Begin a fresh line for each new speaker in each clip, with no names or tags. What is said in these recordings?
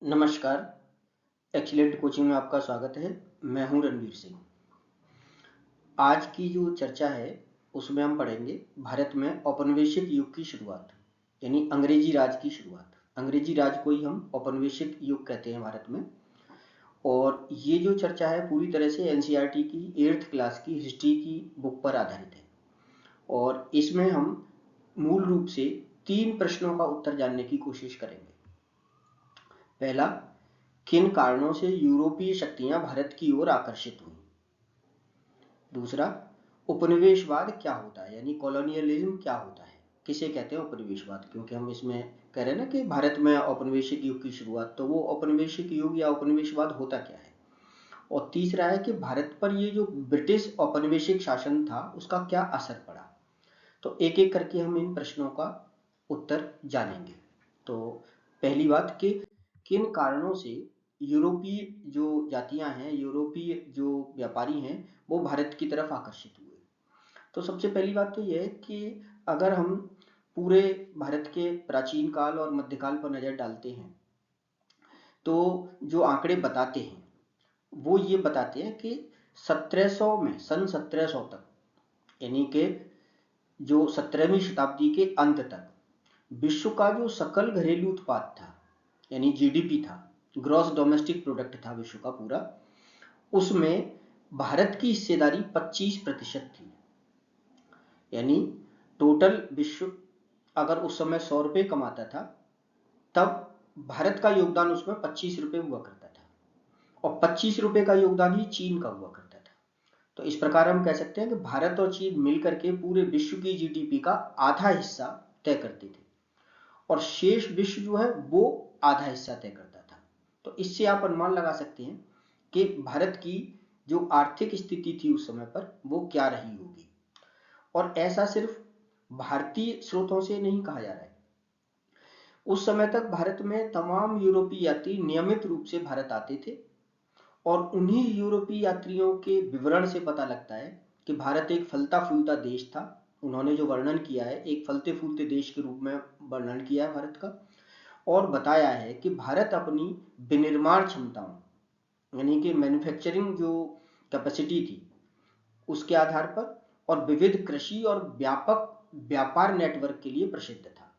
नमस्कार। Excellent coaching में आपका स्वागत है। मैं हूं रणवीर सिंह। आज की जो चर्चा है उसमें हम पढ़ेंगे भारत में औपनिवेशिक युग की शुरुआत, यानी अंग्रेजी राज की शुरुआत। अंग्रेजी राज को ही हम औपनिवेशिक युग कहते हैं भारत में। और ये जो चर्चा है पूरी तरह से एनसीईआरटी की 8th क्लास की हिस्ट्री की बुक पर आधारित है। और इसमें हम मूल रूप से 3 प्रश्नों का उत्तर जानने की कोशिश करेंगे। पहला, किन कारणों से यूरोपीय शक्तियां भारत की ओर आकर्षित हुई। दूसरा, उपनिवेशवाद क्या होता है, यानी कॉलोनियलिज्म क्या होता है, किसे कहते हैं उपनिवेशवाद, क्योंकि हम इसमें कह रहे हैं ना कि भारत में औपनिवेशिक युग की शुरुआत, तो वो औपनिवेशिक युग या उपनिवेशवाद होता क्या है। और तीसरा है कि भारत पर ये जो ब्रिटिश औपनिवेशिक शासन था उसका क्या असर पड़ा। तो एक एक करके हम इन प्रश्नों का उत्तर जानेंगे। तो पहली बात कि किन कारणों से यूरोपीय जो जातियां हैं, यूरोपीय जो व्यापारी हैं, वो भारत की तरफ आकर्षित हुए। तो सबसे पहली बात तो यह है कि अगर हम पूरे भारत के प्राचीन काल और मध्यकाल पर नजर डालते हैं तो जो आंकड़े बताते हैं वो ये बताते हैं कि 1700 में, सन 1700 तक, यानी कि जो 17वीं शताब्दी के अंत तक विश्व का जो सकल घरेलू उत्पाद था, यानी जीडीपी था, ग्रॉस डोमेस्टिक प्रोडक्ट था विश्व का पूरा, उसमें भारत की हिस्सेदारी 25% थी। यानी टोटल विश्व अगर उस समय 100 रुपये कमाता था तब भारत का योगदान उसमें 25 रुपये हुआ करता था, और 25 रुपये का योगदान ही चीन का हुआ करता था। तो इस प्रकार हम कह सकते हैं कि भारत और चीन मिलकर के पूरे विश्व की जीडीपी का आधा हिस्सा तय करते थे, और शेष विश्व जो है वो आधा हिस्सा तय करता था। तो इससे आप अनुमान लगा सकते हैं कि भारत की जो आर्थिक स्थिति थी उस समय पर वो क्या रही होगी। और ऐसा सिर्फ भारतीय स्रोतों से नहीं कहा जा रहा है। उस समय तक भारत में तमाम यूरोपीय यात्री नियमित रूप से भारत आते थे, और उन्हीं यूरोपीय यात्रियों के विवरण से पता लगता है कि भारत एक फलता फूलता देश था। उन्होंने जो वर्णन किया है एक फलते फूलते देश के रूप में वर्णन किया है भारत का, और बताया है कि भारत अपनी विनिर्माण क्षमताओं, यानी कि मैन्युफैक्चरिंग जो कैपेसिटी थी उसके आधार पर, और विविध कृषि और व्यापक व्यापार नेटवर्क के लिए प्रसिद्ध था।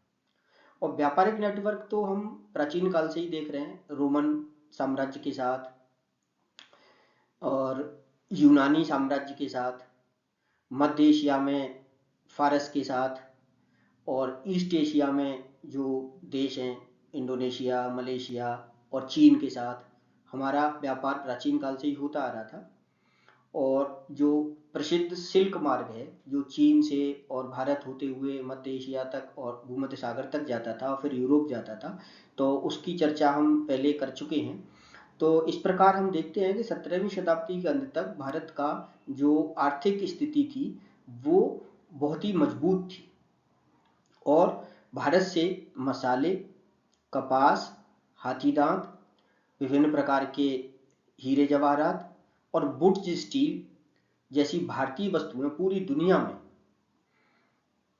और व्यापारिक नेटवर्क तो हम प्राचीन काल से ही देख रहे हैं, रोमन साम्राज्य के साथ और यूनानी साम्राज्य के साथ, मध्य एशिया में फारस के साथ, और ईस्ट एशिया में जो देश हैं इंडोनेशिया, मलेशिया और चीन के साथ हमारा व्यापार प्राचीन काल से ही होता आ रहा था। और जो प्रसिद्ध सिल्क मार्ग है जो चीन से और भारत होते हुए मध्य एशिया तक और भूमध्य सागर तक जाता था और फिर यूरोप जाता था, तो उसकी चर्चा हम पहले कर चुके हैं। तो इस प्रकार हम देखते हैं कि 17वीं शताब्दी के अंत तक भारत का जो आर्थिक स्थिति थी वो बहुत ही मजबूत थी, और भारत से मसाले, कपास, हाथी दांत, विभिन्न प्रकार के हीरे जवाहरात और वुड्स स्टील जैसी भारतीय वस्तुएं पूरी दुनिया में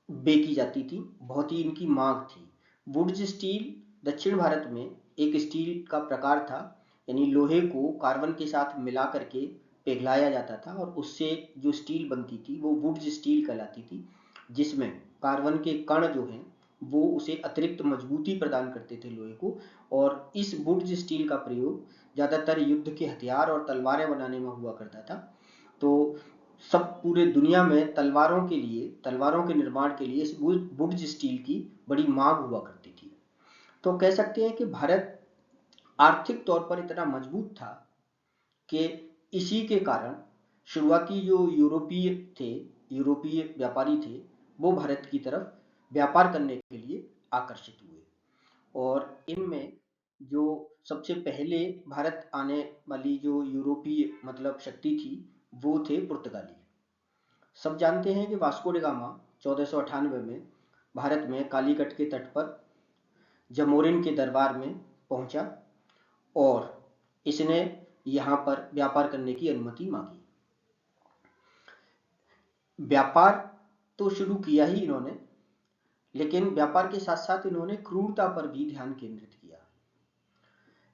बेची जाती थी, बहुत ही इनकी मांग थी। वुड्स स्टील दक्षिण भारत में एक स्टील का प्रकार था, यानी लोहे को कार्बन के साथ मिला करके पिघलाया जाता था और उससे जो स्टील बनती थी वो वुड्स स्टील कहलाती थी, जिसमें कार्बन के कण जो हैं वो उसे अतिरिक्त मजबूती प्रदान करते थे लोहे को। और इस वुड्स स्टील का प्रयोग ज़्यादातर युद्ध के हथियार और तलवारें बनाने में हुआ करता था। तो सब पूरे दुनिया में तलवारों के लिए, तलवारों के निर्माण के लिए इस वुड्स स्टील की बड़ी मांग हुआ करती थी। तो कह सकते हैं कि भारत आर्थिक तौर पर इतना मजबूत था कि इसी के कारण शुरुआती जो यूरोपीय व्यापारी थे वो भारत की तरफ व्यापार करने के लिए आकर्षित हुए। और इनमें जो सबसे पहले भारत आने वाली जो यूरोपीय मतलब शक्ति थी वो थे पुर्तगाली। सब जानते हैं कि वास्को डी गामा 1498 में भारत में कालीकट के तट पर जमोरिन के दरबार में पहुंचा और इसने यहाँ पर व्यापार करने की अनुमति मांगी। व्यापार तो शुरू किया ही इन्होंने, लेकिन व्यापार के साथ साथ इन्होंने क्रूरता पर भी ध्यान केंद्रित किया।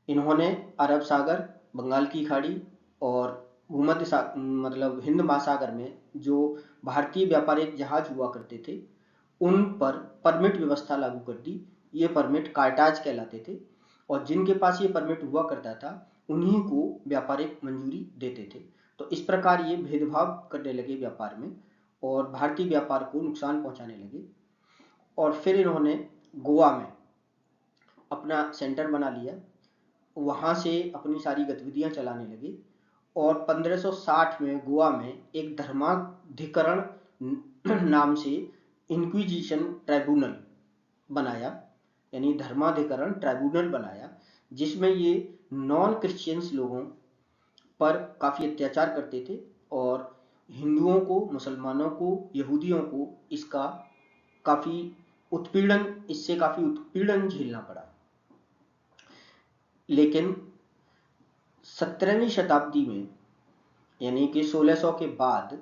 इन्होंने अरब सागर, बंगाल की खाड़ी और मतलब हिंद महासागर में जो भारतीय व्यापारिक जहाज हुआ करते थे उन पर परमिट व्यवस्था लागू कर दी। ये परमिट कार्टाज कहलाते थे और जिनके पास ये परमिट हुआ करता था उन्हीं को व्यापारिक मंजूरी देते थे। तो इस प्रकार ये भेदभाव करने लगे व्यापार में और भारतीय व्यापार को नुकसान पहुंचाने लगे। और फिर इन्होंने गोवा में अपना सेंटर बना लिया, वहां से अपनी सारी गतिविधियां चलाने लगे और 1560 में गोवा में एक धर्माधिकरण नाम से इंक्विजिशन ट्राइब्यूनल बनाया, यानी धर्माधिकरण ट्राइब्यूनल बनाया, जिसमें ये नॉन क्रिश्चियंस लोगों पर काफ़ी अत्याचार करते थे और हिंदुओं को, मुसलमानों को, यहूदियों को इससे काफ़ी उत्पीड़न झेलना पड़ा। लेकिन 17वीं शताब्दी में यानी कि 1600 के बाद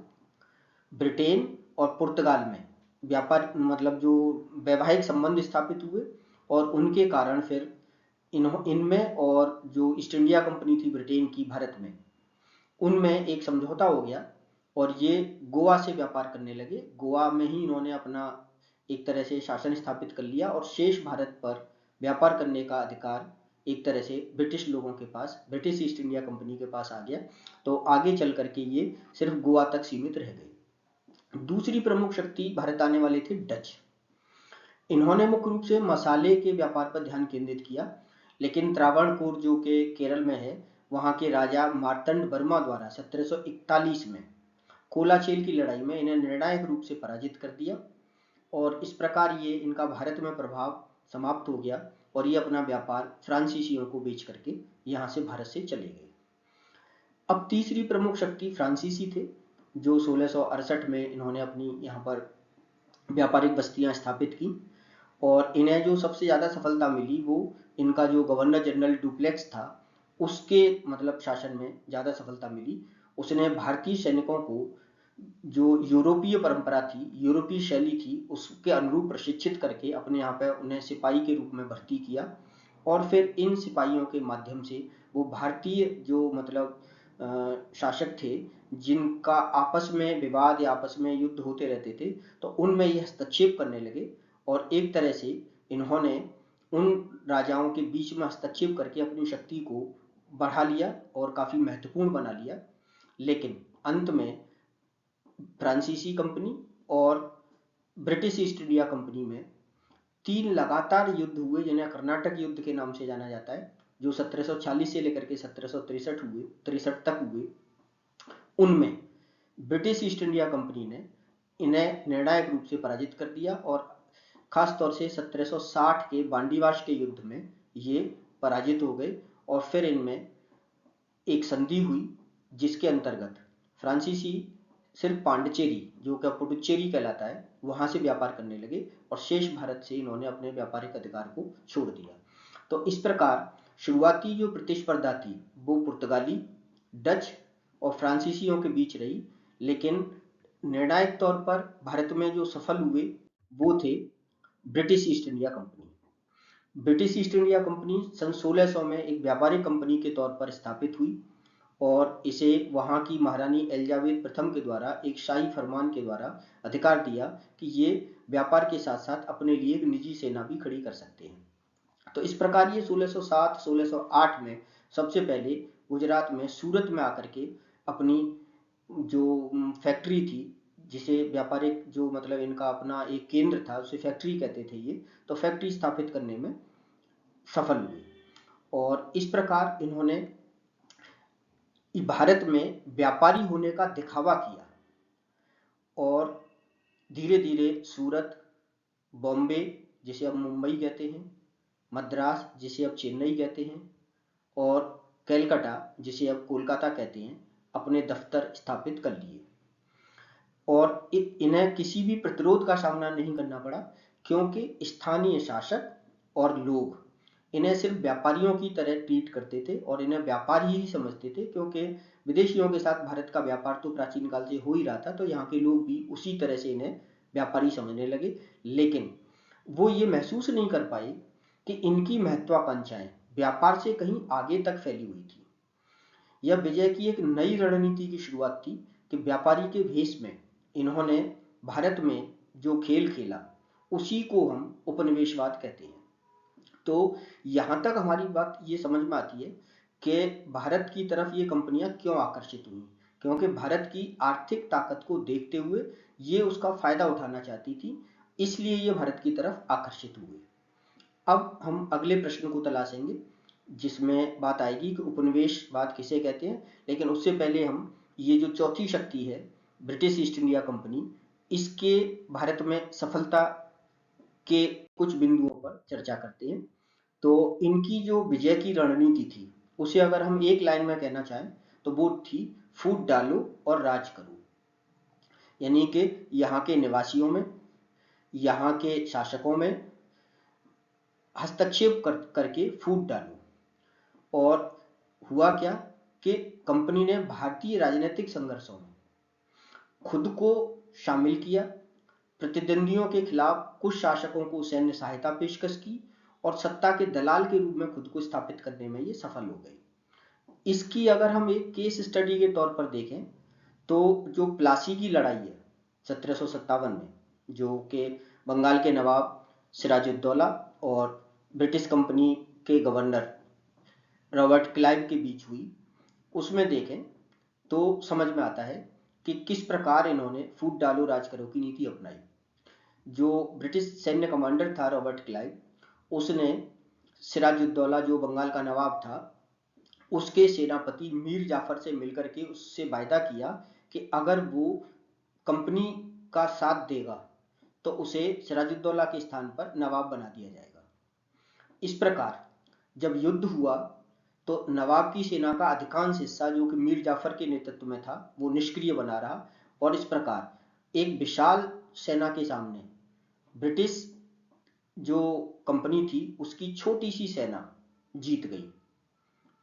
ब्रिटेन और पुर्तगाल में व्यापार मतलब जो वैवाहिक संबंध स्थापित हुए और उनके कारण फिर इनमें और जो ईस्ट इंडिया कंपनी थी ब्रिटेन की भारत में, उनमें एक समझौता हो गया और ये गोवा से व्यापार करने लगे। गोवा में ही इन्होंने अपना एक तरह से शासन स्थापित कर लिया और शेष भारत पर व्यापार करने का अधिकार एक तरह से ब्रिटिश लोगों के पास, ब्रिटिश ईस्ट इंडिया कंपनी के पास आ गया। तो आगे चल करके ये सिर्फ गोवा तक सीमित रह गई। दूसरी प्रमुख शक्ति भारत आने वाले थे डच। इन्होंने मुख्य रूप से मसाले के व्यापार पर ध्यान केंद्रित किया, लेकिन त्रावणकोर जो कि केरल में है, वहां के राजा मार्तंड वर्मा द्वारा 1741 में कोलाचेल की लड़ाई में इन्हें निर्णायक रूप से पराजित कर दिया और इस प्रकार ये इनका भारत में प्रभाव समाप्त हो गया और ये अपना व्यापार फ्रांसीसियों को बेच करके यहाँ से भारत से चले गए। अब तीसरी प्रमुख शक्ति फ्रांसीसी थे, जो 1668 में इन्होंने अपनी यहाँ पर व्यापारिक बस्तियां स्थापित की और इन्हें जो सबसे ज़्यादा सफलता मिली वो इनका जो गवर्नर जनरल डुप्लेक्स था उसके मतलब शासन में ज़्यादा सफलता मिली। उसने भारतीय सैनिकों को जो यूरोपीय परंपरा थी, यूरोपीय शैली थी, उसके अनुरूप प्रशिक्षित करके अपने यहाँ पे उन्हें सिपाही के रूप में भर्ती किया और फिर इन सिपाहियों के माध्यम से वो भारतीय जो मतलब शासक थे जिनका आपस में विवाद या आपस में युद्ध होते रहते थे, तो उनमें ये हस्तक्षेप करने लगे और एक तरह से इन्होंने उन राजाओं के बीच में हस्तक्षेप करके अपनी शक्ति को बढ़ा लिया और काफ़ी महत्वपूर्ण बना लिया। लेकिन अंत में फ्रांसीसी कंपनी और ब्रिटिश ईस्ट इंडिया कंपनी में 3 लगातार युद्ध हुए जिन्हें कर्नाटक युद्ध के नाम से जाना जाता है, जो 1746 से लेकर के 1763 तक हुए। उनमें ब्रिटिश ईस्ट इंडिया कंपनी ने इन्हें निर्णायक रूप से पराजित कर दिया और खास तौर से 1760 के बांडीवाश के युद्ध में ये पराजित हो गए और फिर इनमें एक संधि हुई जिसके अंतर्गत फ्रांसीसी सिर्फ पांडिचेरी जो कि पुडुचेरी कहलाता है वहां से व्यापार करने लगे और शेष भारत से इन्होंने अपने व्यापारिक अधिकार को छोड़ दिया। तो इस प्रकार शुरुआती जो प्रतिस्पर्धा थी वो पुर्तगाली, डच और फ्रांसीसियों के बीच रही, लेकिन निर्णायक तौर पर भारत में जो सफल हुए वो थे British East India Company. British East India Company सन 1600 में एक व्यापारिक कंपनी के तौर पर स्थापित हुई और इसे वहां की महारानी एलिजाबेथ प्रथम के द्वारा एक शाही फरमान के द्वारा अधिकार दिया कि ये व्यापार के साथ साथ अपने लिए एक निजी सेना भी खड़ी कर सकते हैं। तो इस प्रकार ये 1607-1608 में सबसे पहले गुजरात में सूरत में आकर के अपनी जो फैक्ट्री थी, जिसे व्यापारिक जो मतलब इनका अपना एक केंद्र था उसे फैक्ट्री कहते थे ये, तो फैक्ट्री स्थापित करने में सफल हुए और इस प्रकार इन्होंने भारत में व्यापारी होने का दिखावा किया और धीरे धीरे सूरत, बॉम्बे जिसे अब मुंबई कहते हैं, मद्रास जिसे अब चेन्नई कहते हैं और कलकत्ता जिसे अब कोलकाता कहते हैं, अपने दफ्तर स्थापित कर लिए और इन्हें किसी भी प्रतिरोध का सामना नहीं करना पड़ा क्योंकि स्थानीय शासक और लोग इन्हें सिर्फ व्यापारियों की तरह ट्रीट करते थे और इन्हें व्यापारी ही समझते थे, क्योंकि विदेशियों के साथ भारत का व्यापार तो प्राचीन काल से हो ही रहा था, तो यहाँ के लोग भी उसी तरह से इन्हें व्यापारी समझने लगे। लेकिन वो ये महसूस नहीं कर पाए कि इनकी महत्वाकांक्षाएं व्यापार से कहीं आगे तक फैली हुई थी। यह विजय की एक नई रणनीति की शुरुआत थी कि व्यापारी के भेष में इन्होंने भारत में जो खेल खेला उसी को हम उपनिवेशवाद कहते हैं। तो यहाँ तक हमारी बात ये समझ में आती है कि भारत की तरफ ये कंपनियां क्यों आकर्षित हुई, क्योंकि भारत की आर्थिक ताकत को देखते हुए ये उसका फायदा उठाना चाहती थी, इसलिए ये भारत की तरफ आकर्षित हुए। अब हम अगले प्रश्न को तलाशेंगे जिसमें बात आएगी कि उपनिवेशवाद किसे कहते हैं, लेकिन उससे पहले हम ये जो चौथी शक्ति है ब्रिटिश ईस्ट इंडिया कंपनी, इसके भारत में सफलता के कुछ बिंदुओं पर चर्चा करते हैं। तो इनकी जो विजय की रणनीति थी उसे अगर हम एक लाइन में कहना चाहें तो वो थी फूट डालो और राज करो। यानी कि यहाँ के निवासियों में, यहाँ के शासकों में हस्तक्षेप करके फूट डालो। और हुआ क्या कि कंपनी ने भारतीय राजनीतिक संघर्षों में खुद को शामिल किया, प्रतिद्वंदियों के खिलाफ कुछ शासकों को सैन्य सहायता पेशकश की और सत्ता के दलाल के रूप में खुद को स्थापित करने में ये सफल हो गई। इसकी अगर हम एक केस स्टडी के तौर पर देखें तो जो प्लासी की लड़ाई है 1757 में, जो कि बंगाल के नवाब सिराजुद्दौला और ब्रिटिश कंपनी के गवर्नर रॉबर्ट क्लाइव के बीच हुई, उसमें देखें तो समझ में आता है कि किस प्रकार इन्होंने फूट डालो राज करो की नीति अपनाई। जो ब्रिटिश सैन्य कमांडर था रॉबर्ट क्लाइव, उसने सिराजुद्दौला जो बंगाल का नवाब था उसके सेनापति मीर जाफर से मिलकर के उससे वायदा किया कि अगर वो कंपनी का साथ देगा तो उसे सिराजुद्दौला के स्थान पर नवाब बना दिया जाएगा। इस प्रकार जब युद्ध हुआ तो नवाब की सेना का अधिकांश हिस्सा जो कि मीर जाफर के नेतृत्व में था वो निष्क्रिय बना रहा और इस प्रकार एक विशाल सेना के सामने ब्रिटिश जो कंपनी थी उसकी छोटी सी सेना जीत गई।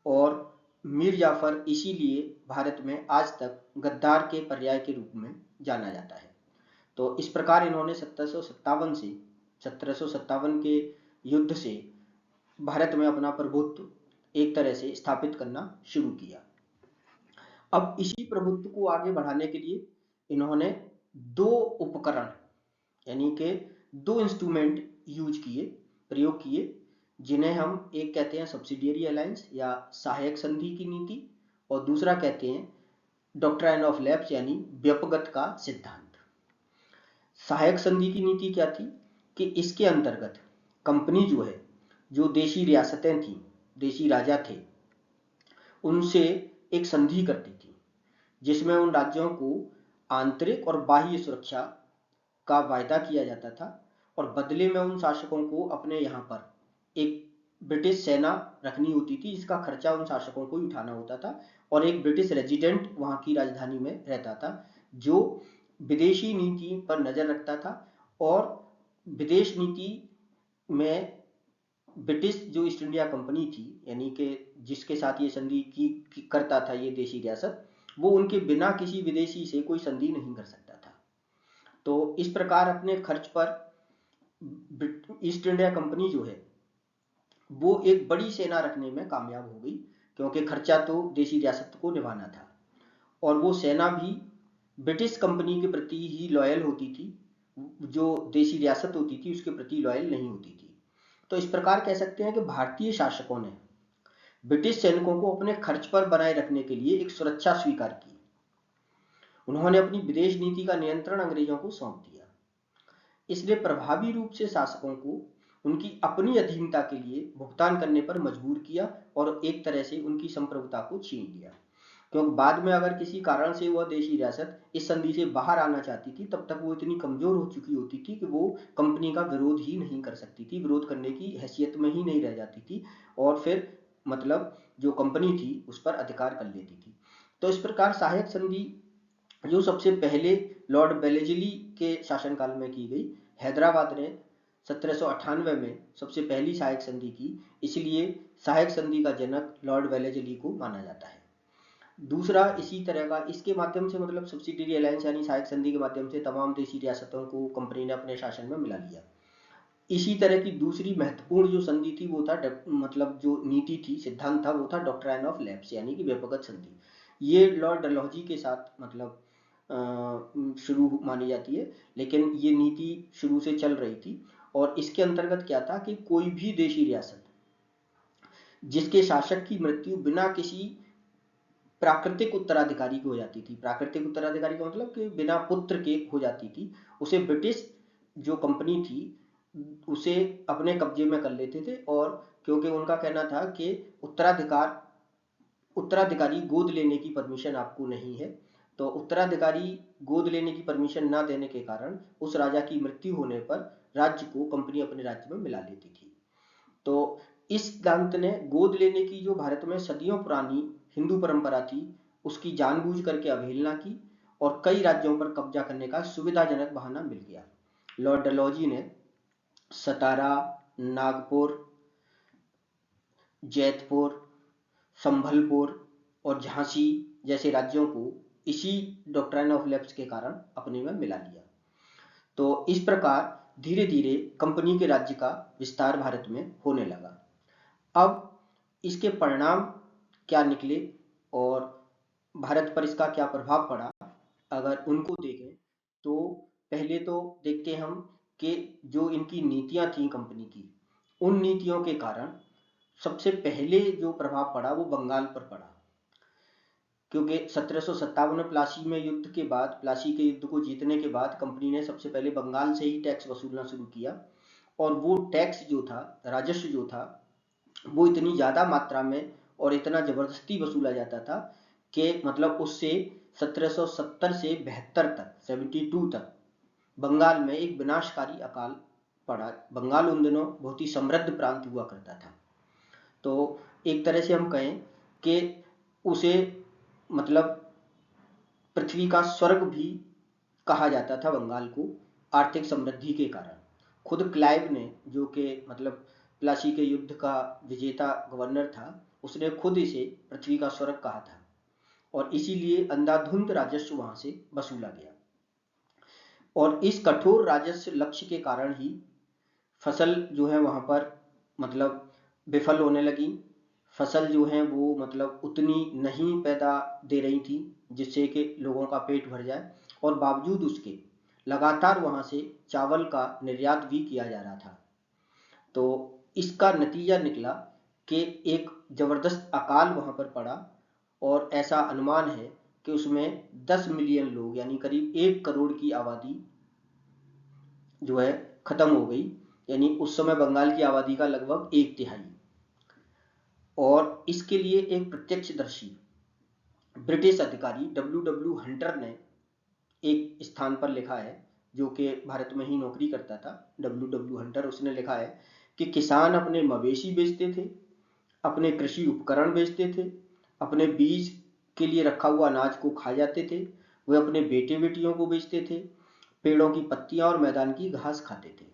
और मीर जाफर इसीलिए भारत में आज तक गद्दार के पर्याय के रूप में जाना जाता है। तो इस प्रकार इन्होंने 1757 के युद्ध से भारत में अपना प्रभुत्व एक तरह से स्थापित करना शुरू किया। अब इसी प्रभुत्व को आगे बढ़ाने के लिए इन्होंने दो उपकरण यानी कि दो इंस्ट्रूमेंट प्रयोग किए, जिन्हें हम एक कहते हैं सब्सिडियरी अलायंस या सहायक संधि की नीति और दूसरा कहते हैं डॉक्ट्राइन ऑफ लैप्स यानी व्यपगत का सिद्धांत। सहायक संधि की नीति क्या थी कि इसके अंतर्गत कंपनी जो है, जो देशी रियासतें थी, देशी राजा थे, उनसे एक संधि करती थी जिसमें उन राज्यों को आंतरिक और बाह्य सुरक्षा का वायदा किया जाता था और बदले में उन शासकों को अपने यहाँ पर एक ब्रिटिश सेना रखनी होती थी जिसका खर्चा उन शासकों को ही उठाना होता था और एक ब्रिटिश रेजिडेंट वहाँ की राजधानी में रहता था जो विदेशी नीति पर नजर रखता था और विदेश नीति में ब्रिटिश जो ईस्ट इंडिया कंपनी थी यानी कि जिसके साथ ये संधि की करता था ये देशी रियासत, वो उनके बिना किसी विदेशी से कोई संधि नहीं कर सकता था। तो इस प्रकार अपने खर्च पर ईस्ट इंडिया कंपनी जो है वो एक बड़ी सेना रखने में कामयाब हो गई क्योंकि खर्चा तो देशी रियासत को निभाना था और वो सेना भी ब्रिटिश कंपनी के प्रति ही लॉयल होती थी, जो देशी रियासत होती थी उसके प्रति लॉयल नहीं होती थी। तो इस प्रकार कह सकते हैं कि भारतीय शासकों ने ब्रिटिश सैनिकों को अपने खर्च पर बनाए रखने के लिए एक सुरक्षा स्वीकार की। उन्होंने अपनी विदेश नीति का नियंत्रण अंग्रेजों को सौंप दिया, इसलिए प्रभावी रूप से शासकों को उनकी अपनी अधीनता के लिए भुगतान करने पर मजबूर किया और एक तरह से उनकी संप्रभुता को छीन लिया। क्योंकि बाद में अगर किसी कारण से वह देशी रियासत इस संधि से बाहर आना चाहती थी तब तक वो इतनी कमजोर हो चुकी होती थी कि वो कंपनी का विरोध ही नहीं कर सकती थी, विरोध करने की हैसियत में ही नहीं रह जाती थी और फिर मतलब जो कंपनी थी उस पर अधिकार कर लेती थी। तो इस प्रकार सहायक संधि जो सबसे पहले लॉर्ड वेलेस्ली के शासनकाल में की गई, हैदराबाद ने 1798 में सबसे पहली सहायक संधि की, इसलिए सहायक संधि का जनक लॉर्ड वेलेस्ली को माना जाता है। दूसरा इसी तरह का इसके माध्यम से मतलब सब्सिडियरी अलायंस यानी सहायक संधि के माध्यम से तमाम देशी रियासतों को कंपनी ने अपने शासन में मिला लिया। इसी तरह की दूसरी महत्वपूर्ण जो संधि थी वो था मतलब जो नीति थी, सिद्धांत था, वो था डॉक्ट्राइन ऑफ लैप्स यानी कि व्यपगत संधि। ये लॉर्ड डलहौजी के साथ मतलब शुरू मानी जाती है, लेकिन ये नीति शुरू से चल रही थी। और इसके अंतर्गत क्या था कि कोई भी देशी रियासत जिसके शासक की मृत्यु बिना किसी प्राकृतिक उत्तराधिकारी की हो जाती थी, प्राकृतिक उत्तराधिकारी का मतलब कि बिना पुत्र के हो जाती थी, उसे ब्रिटिश जो कंपनी थी उसे अपने कब्जे में कर लेते थे। और क्योंकि उनका कहना था कि उत्तराधिकारी गोद लेने की परमिशन आपको नहीं है, तो उत्तराधिकारी गोद लेने की परमिशन ना देने के कारण उस राजा की मृत्यु होने पर राज्य को कंपनी अपने राज्य में मिला लेती थी। तो इस सिद्धांत ने गोद लेने की जो भारत में सदियों पुरानी हिंदू परंपरा थी उसकी जानबूझ करके अवहेलना की और कई राज्यों पर कब्जा करने का सुविधाजनक बहाना मिल गया। लॉर्ड डलहौजी ने सतारा, नागपुर, जैतपुर, संभलपुर और झांसी जैसे राज्यों को इसी डॉक्ट्राइन ऑफ लैप्स के कारण अपने में मिला लिया। तो इस प्रकार धीरे धीरे कंपनी के राज्य का विस्तार भारत में होने लगा। अब इसके परिणाम क्या निकले और भारत पर इसका क्या प्रभाव पड़ा, अगर उनको देखें तो पहले तो देखते हम कि जो इनकी नीतियां थी कंपनी की, उन नीतियों के कारण सबसे पहले जो प्रभाव पड़ा वो बंगाल पर पड़ा। क्योंकि 1757 में प्लासी में युद्ध के बाद, प्लासी के युद्ध को जीतने के बाद कंपनी ने सबसे पहले बंगाल से ही टैक्स वसूलना शुरू किया। और वो टैक्स जो था, राजस्व जो था, वो इतनी ज़्यादा मात्रा में और इतना ज़बरदस्ती वसूला जाता था कि मतलब उससे 1770 से 72 तक, 72 तक बंगाल में एक विनाशकारी अकाल पड़ा। बंगाल उन दिनों बहुत ही समृद्ध प्रांत हुआ करता था। तो एक तरह से हम कहें कि उसे मतलब पृथ्वी का स्वर्ग भी कहा जाता था बंगाल को, आर्थिक समृद्धि के कारण। खुद क्लाइव ने, जो कि मतलब प्लासी के युद्ध का विजेता गवर्नर था, उसने खुद इसे पृथ्वी का स्वर्ग कहा था और इसीलिए अंधाधुंध राजस्व वहां से वसूला गया। और इस कठोर राजस्व लक्ष्य के कारण ही फसल जो है वहां पर मतलब विफल होने लगी। फसल जो है वो मतलब उतनी नहीं पैदा दे रही थी जिससे कि लोगों का पेट भर जाए, और बावजूद उसके लगातार वहां से चावल का निर्यात भी किया जा रहा था। तो इसका नतीजा निकला कि एक जबरदस्त अकाल वहां पर पड़ा और ऐसा अनुमान है कि उसमें 10 मिलियन लोग यानी करीब 1 करोड़ की आबादी जो है खत्म हो गई, यानी उस समय बंगाल की आबादी का लगभग 1/3। और इसके लिए एक प्रत्यक्षदर्शी ब्रिटिश अधिकारी डब्ल्यू हंटर ने एक स्थान पर लिखा है, जो कि भारत में ही नौकरी करता था, डब्ल्यू हंटर, उसने लिखा है कि किसान अपने मवेशी बेचते थे, अपने कृषि उपकरण बेचते थे, अपने बीज के लिए रखा हुआ अनाज को खा जाते थे, वे अपने बेटे बेटियों को बेचते थे, पेड़ों की पत्तियां और मैदान की घास खाते थे।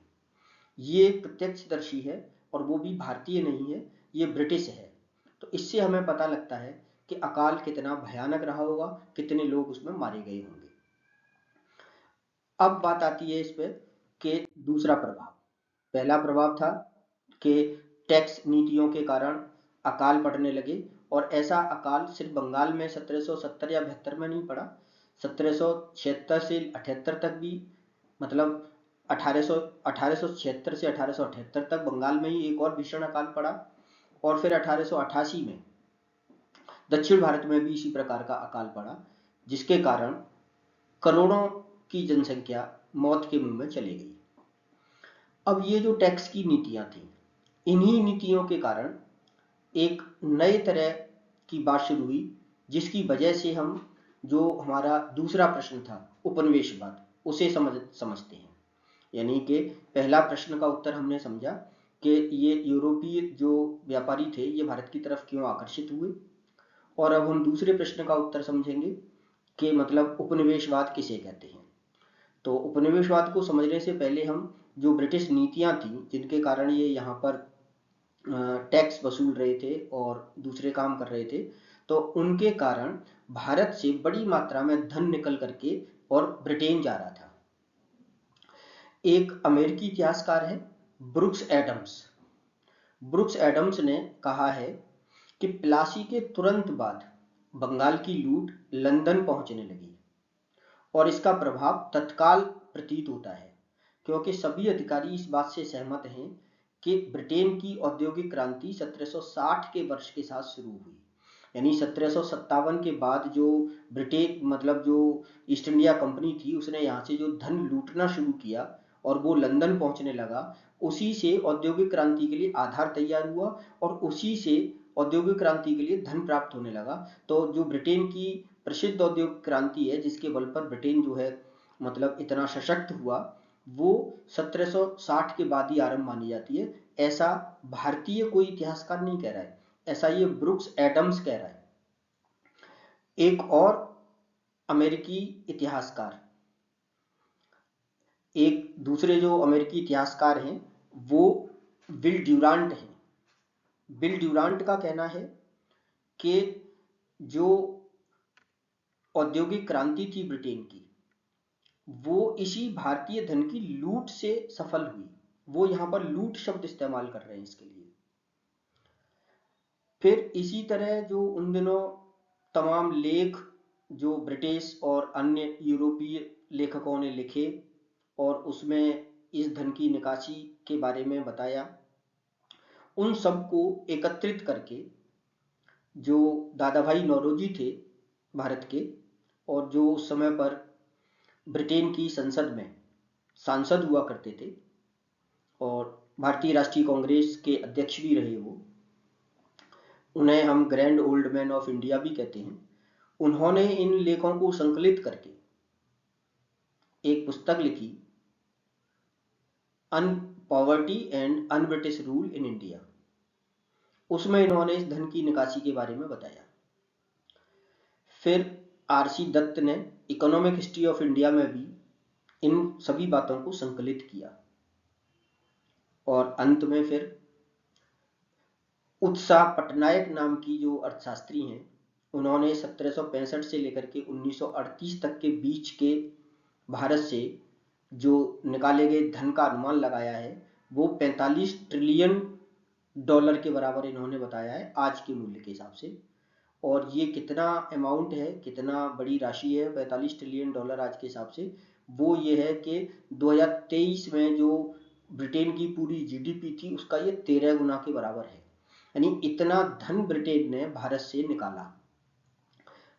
ये प्रत्यक्षदर्शी है और वो भी भारतीय नहीं है, ये ब्रिटिश है। तो इससे हमें पता लगता है कि अकाल कितना भयानक रहा होगा, कितने लोग उसमें मारे गए होंगे। अब बात आती है इस पे कि दूसरा प्रभाव। पहला प्रभाव था कि टैक्स नीतियों के कारण अकाल पड़ने लगे, और ऐसा अकाल सिर्फ बंगाल में 1770 या 72 में नहीं पड़ा, 1776 से 78 तक भी, मतलब 1876 से 1878 तक बंगाल में ही एक और भीषण अकाल पड़ा। और फिर 1888 में दक्षिण भारत में भी इसी प्रकार का अकाल पड़ा, जिसके कारण करोड़ों की जनसंख्या मौत के मुंह में चली गई। अब ये जो टैक्स की नीतियां थी, इन्हीं नीतियों के कारण एक नए तरह की बात शुरू हुई, जिसकी वजह से हम जो हमारा दूसरा प्रश्न था उपनिवेशवाद, उसे समझते हैं। यानी कि पहला प्रश्न का उत्तर हमने समझा कि ये यूरोपीय जो व्यापारी थे ये भारत की तरफ क्यों आकर्षित हुए, और अब हम दूसरे प्रश्न का उत्तर समझेंगे कि मतलब उपनिवेशवाद किसे कहते हैं। तो उपनिवेशवाद को समझने से पहले हम जो ब्रिटिश नीतियां थी जिनके कारण ये यहाँ पर टैक्स वसूल रहे थे और दूसरे काम कर रहे थे, तो उनके कारण भारत से बड़ी मात्रा में धन निकल करके और ब्रिटेन जा रहा था। एक अमेरिकी इतिहासकार है ब्रुक्स एडम्स ने कहा है कि प्लासी के तुरंत बाद बंगाल की लूट लंदन पहुंचने लगी और इसका प्रभाव तत्काल प्रतीत होता है, क्योंकि सभी अधिकारी इस बात से सहमत हैं कि ब्रिटेन की औद्योगिक क्रांति 1760 के वर्ष के साथ शुरू हुई। यानी 1757 के बाद जो ब्रिटेन मतलब जो ईस्ट इंडिया कंपनी थी, उसने यहाँ से जो धन लूटना शुरू किया और वो लंदन पहुंचने लगा, उसी से औद्योगिक क्रांति के लिए आधार तैयार हुआ और उसी से औद्योगिक क्रांति के लिए धन प्राप्त होने लगा। तो जो ब्रिटेन की प्रसिद्ध औद्योगिक क्रांति है, जिसके बल पर ब्रिटेन जो है मतलब इतना सशक्त हुआ, वो 1760 के बाद ही आरंभ मानी जाती है। ऐसा भारतीय कोई इतिहासकार नहीं कह रहा है, ऐसा ये ब्रुक्स एडम्स कह रहा है। एक और अमेरिकी इतिहासकार, एक दूसरे जो अमेरिकी इतिहासकार हैं वो विल ड्यूरांट हैं। विल ड्यूरांट का कहना है कि जो औद्योगिक क्रांति थी ब्रिटेन की, वो इसी भारतीय धन की लूट से सफल हुई। वो यहां पर लूट शब्द इस्तेमाल कर रहे हैं इसके लिए। फिर इसी तरह जो उन दिनों तमाम लेख जो ब्रिटिश और अन्य यूरोपीय लेखकों ने लिखे और उसमें इस धन की निकासी के बारे में बताया, उन सबको एकत्रित करके जो दादा भाई नौरोजी थे भारत के, और जो उस समय पर ब्रिटेन की संसद में सांसद हुआ करते थे और भारतीय राष्ट्रीय कांग्रेस के अध्यक्ष भी रहे, वो उन्हें हम grand old man of India भी कहते हैं, उन्होंने इन लेखों को संकलित करके एक पुस्तक लिखी, un poverty and un British rule in India. उसमें इन्होंने इस धन की निकासी के बारे में बताया। फिर आरसी दत्त ने इकोनॉमिक हिस्ट्री ऑफ इंडिया में भी इन सभी बातों को संकलित किया। और अंत में फिर उत्साह पटनायक नाम की जो अर्थशास्त्री हैं, उन्होंने 1765 से लेकर के 1938 तक के बीच के भारत से जो निकाले गए धन का अनुमान लगाया है, वो 45 ट्रिलियन डॉलर के बराबर इन्होंने बताया है आज के मूल्य के हिसाब से। और ये कितना अमाउंट है, कितना बड़ी राशि है 45 ट्रिलियन डॉलर आज के हिसाब से, वो ये है कि 2023 में जो ब्रिटेन की पूरी जीडीपी थी उसका ये 13 गुना के बराबर है। यानी इतना धन ब्रिटेन ने भारत से निकाला।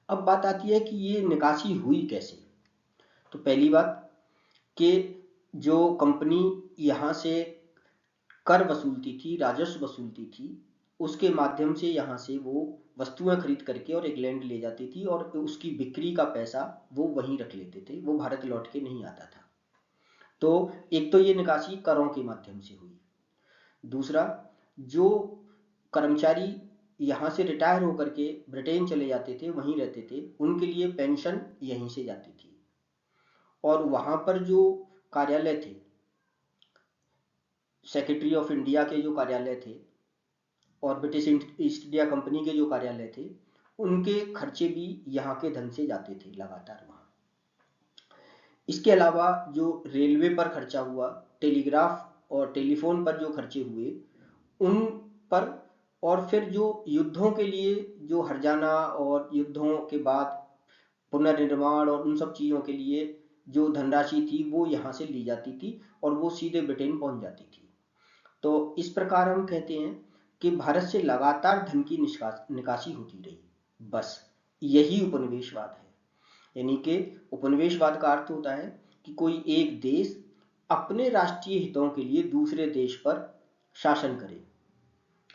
अब बात आती है कि ये निकासी हुई कैसे। तो पहली बात कि जो कंपनी यहाँ से कर वसूलती थी, राजस्व वसूलती थी, उसके माध्यम से यहाँ से वो वस्तुएं खरीद करके और इंग्लैंड ले जाती थी और उसकी बिक्री का पैसा वो वहीं रख लेते थे, वो भारत लौट के नहीं आता था। तो एक तो ये निकासी करों के माध्यम से हुई। दूसरा, जो कर्मचारी यहाँ से रिटायर होकर के ब्रिटेन चले जाते थे, वहीं रहते थे, उनके लिए पेंशन यहीं से जाती थी। और वहाँ पर जो कार्यालय थे, सेक्रेटरी ऑफ इंडिया के जो कार्यालय थे और ब्रिटिश ईस्ट इंडिया कंपनी के जो कार्यालय थे, उनके खर्चे भी यहाँ के धन से जाते थे लगातार वहाँ। इसके अलावा जो रेलवे पर खर्चा हुआ, टेलीग्राफ और टेलीफोन पर जो खर्चे हुए उन पर, और फिर जो युद्धों के लिए जो हर्जाना और युद्धों के बाद पुनर्निर्माण और उन सब चीज़ों के लिए जो धनराशि थी वो यहाँ से ली जाती थी और वो सीधे ब्रिटेन पहुंच जाती थी। तो इस प्रकार हम कहते हैं कि भारत से लगातार धन की निकासी होती रही। बस यही उपनिवेशवाद है। यानी कि उपनिवेशवाद का अर्थ होता है कि कोई एक देश अपने राष्ट्रीय हितों के लिए दूसरे देश पर शासन करे,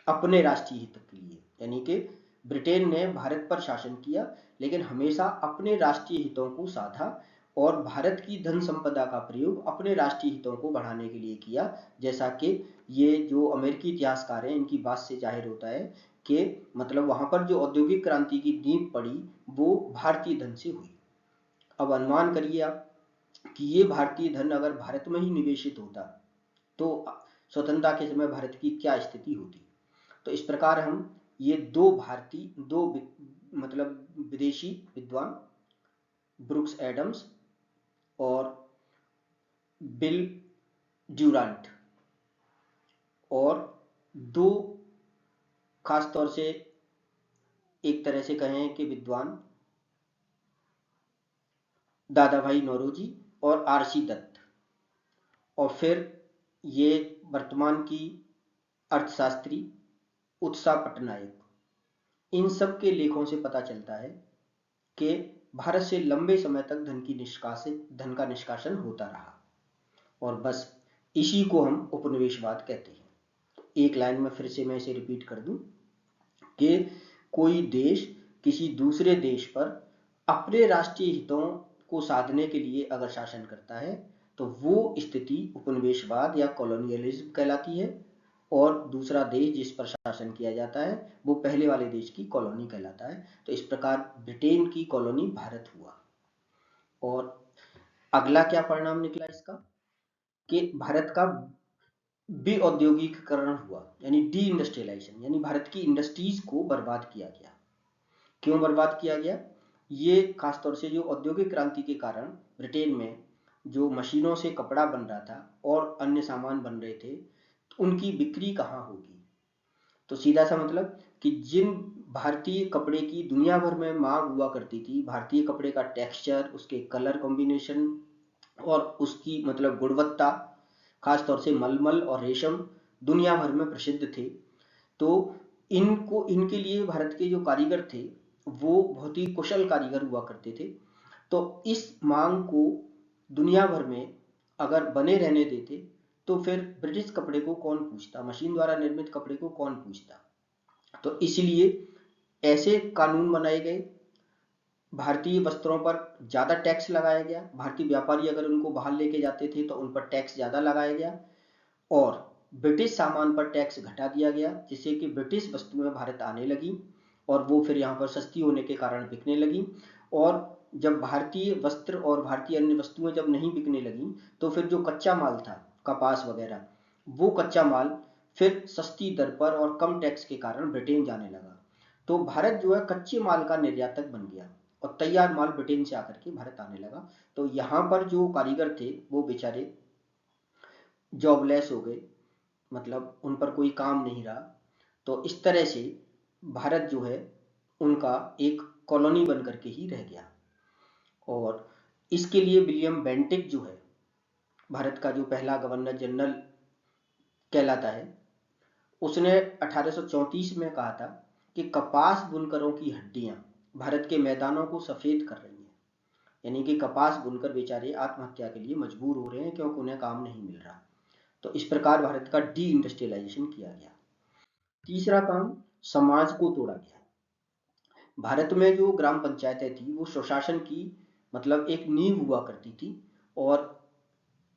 अपने राष्ट्रीय हित के लिए। यानी कि ब्रिटेन ने भारत पर शासन किया, लेकिन हमेशा अपने राष्ट्रीय हितों को साधा और भारत की धन संपदा का प्रयोग अपने राष्ट्रीय हितों को बढ़ाने के लिए किया। जैसा कि ये जो अमेरिकी इतिहासकार हैं, इनकी बात से जाहिर होता है कि मतलब वहां पर जो औद्योगिक क्रांति की नींव पड़ी वो भारतीय धन से हुई। अब अनुमान करिए आप कि ये भारतीय धन अगर भारत में ही निवेशित होता तो स्वतंत्रता के समय भारत की क्या स्थिति होती। तो इस प्रकार हम ये दो मतलब विदेशी विद्वान ब्रुक्स एडम्स और बिल ड्यूरांट, और दो खास तौर से एक तरह से कहें कि विद्वान, दादा भाई नौरोजी और आरसी दत्त, और फिर ये वर्तमान की अर्थशास्त्री उत्साह पटनायक। इन सब के लेखों से पता चलता है कि भारत से लंबे समय तक धन का निष्कासन होता रहा, और बस इसी को हम उपनिवेशवाद कहते हैं। एक लाइन में फिर से मैं इसे रिपीट कर दूं कि कोई देश किसी दूसरे देश पर अपने राष्ट्रीय हितों को साधने के लिए अगर शासन करता है तो वो स्थिति उपनिवेशवाद या कॉलोनियलिज्म कहलाती है, और दूसरा देश जिस पर शासन किया जाता है वो पहले वाले देश की कॉलोनी कहलाता है। तो इस प्रकार ब्रिटेन की कॉलोनी भारत हुआ। और अगला क्या परिणाम निकला इसका कि भारत का औद्योगिकरण हुआ, यानी डी इंडस्ट्रियलाइजेशन, यानी भारत की इंडस्ट्रीज को बर्बाद किया गया। क्यों बर्बाद किया गया? ये खासतौर से जो औद्योगिक क्रांति के कारण ब्रिटेन में जो मशीनों से कपड़ा बन रहा था और अन्य सामान बन रहे थे, तो उनकी बिक्री कहाँ होगी? तो सीधा सा मतलब कि जिन भारतीय कपड़े की दुनिया भर में मांग हुआ करती थी, भारतीय कपड़े का टेक्सचर, उसके कलर कॉम्बिनेशन और उसकी मतलब गुणवत्ता, खासतौर से मलमल और रेशम दुनिया भर में प्रसिद्ध थे। तो इनको इनके लिए भारत के जो कारीगर थे वो बहुत ही कुशल कारीगर हुआ करते थे। तो इस मांग को दुनिया भर में अगर बने रहने देते तो फिर ब्रिटिश कपड़े को कौन पूछता, मशीन द्वारा निर्मित कपड़े को कौन पूछता। तो इसलिए ऐसे कानून बनाए गए, भारतीय वस्त्रों पर ज्यादा टैक्स लगाया गया, भारतीय व्यापारी अगर उनको बाहर लेके जाते थे तो उन पर टैक्स ज्यादा लगाया गया, और ब्रिटिश सामान पर टैक्स घटा दिया गया, जिससे कि ब्रिटिश वस्तुएं भारत आने लगी और वो फिर यहाँ पर सस्ती होने के कारण बिकने लगी। और जब भारतीय वस्त्र और भारतीय अन्य वस्तुएं जब नहीं बिकने लगी तो फिर जो कच्चा माल था, कपास वगैरह, वो कच्चा माल फिर सस्ती दर पर और कम टैक्स के कारण ब्रिटेन जाने लगा। तो भारत जो है कच्चे माल का निर्यातक बन गया और तैयार माल ब्रिटेन से आकर के भारत आने लगा। तो यहाँ पर जो कारीगर थे वो बेचारे जॉबलेस हो गए, मतलब उन पर कोई काम नहीं रहा। तो इस तरह से भारत जो है उनका एक कॉलोनी बन करके ही रह गया। और इसके लिए विलियम बेंटिक जो है भारत का जो पहला गवर्नर जनरल कहलाता है, उसने 1834 में कहा था कि कपास बुनकरों की हड्डियां भारत के मैदानों को सफेद कर रही हैं, यानी कि कपास बुनकर बेचारे आत्महत्या के लिए मजबूर हो रहे हैं क्योंकि उन्हें काम नहीं मिल रहा। तो इस प्रकार भारत का डी इंडस्ट्रियलाइजेशन किया गया। तीसरा काम, समाज को तोड़ा गया। भारत में जो ग्राम पंचायतें थी वो स्वशासन की मतलब एक नींव हुआ करती थी, और